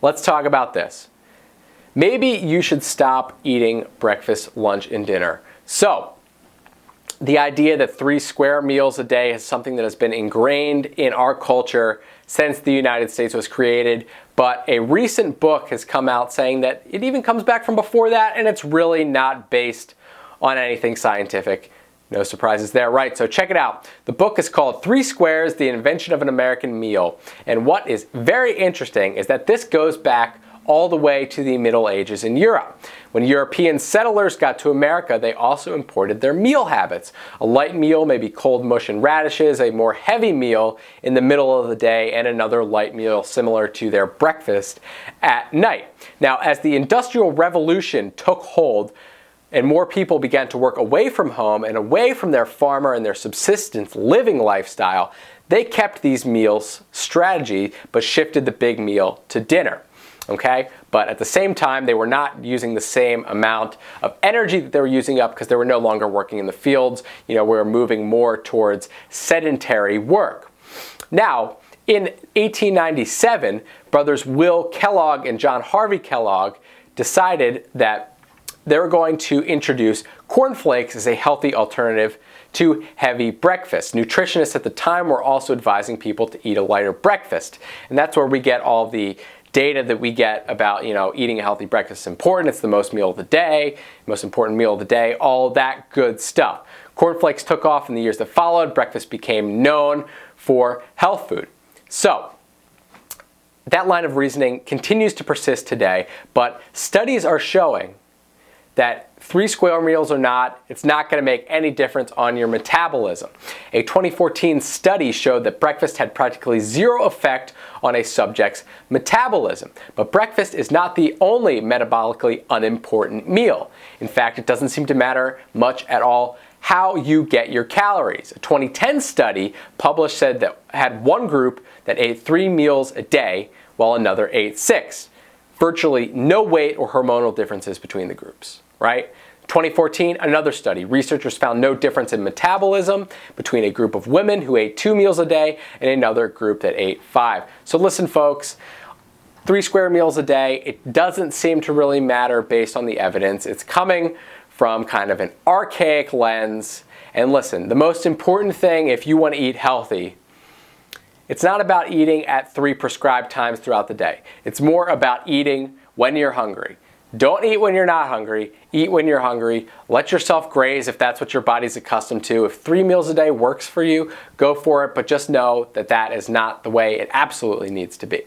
let's talk about this. Maybe you should stop eating breakfast, lunch, and dinner. So, the idea that 3 square meals a day is something that has been ingrained in our culture since the United States was created, but a recent book has come out saying that it even comes back from before that, and it's really not based on anything scientific. No surprises there, right? So check it out. The book is called 3 Squares, The Invention of an American Meal. And what is very interesting is that this goes back all the way to the Middle Ages in Europe. When European settlers got to America, they also imported their meal habits. A light meal may be cold mush and radishes, a more heavy meal in the middle of the day, and another light meal similar to their breakfast at night. Now, as the Industrial Revolution took hold, and more people began to work away from home and away from their farmer and their subsistence living lifestyle, they kept these meals strategy, but shifted the big meal to dinner. Okay? But at the same time, they were not using the same amount of energy that they were using up because they were no longer working in the fields. We were moving more towards sedentary work. Now, in 1897, brothers Will Kellogg and John Harvey Kellogg decided that they were going to introduce cornflakes as a healthy alternative to heavy breakfast. Nutritionists at the time were also advising people to eat a lighter breakfast. And that's where we get all the data that we get about, eating a healthy breakfast is important. It's the most important meal of the day, all that good stuff. Cornflakes took off in the years that followed. Breakfast became known for health food. So, that line of reasoning continues to persist today, but studies are showing that 3 square meals or not, it's not going to make any difference on your metabolism. A 2014 study showed that breakfast had practically zero effect on a subject's metabolism. But breakfast is not the only metabolically unimportant meal. In fact, it doesn't seem to matter much at all how you get your calories. A 2010 study published said that had one group that ate 3 meals a day while another ate 6. Virtually no weight or hormonal differences between the groups. Right? 2014, another study. Researchers found no difference in metabolism between a group of women who ate 2 meals a day and another group that ate 5. So listen, folks, 3 square meals a day, it doesn't seem to really matter based on the evidence. It's coming from kind of an archaic lens. And listen, the most important thing if you want to eat healthy, it's not about eating at 3 prescribed times throughout the day. It's more about eating when you're hungry. Don't eat when you're not hungry. Eat when you're hungry. Let yourself graze if that's what your body's accustomed to. If 3 meals a day works for you, go for it. But just know that that is not the way it absolutely needs to be.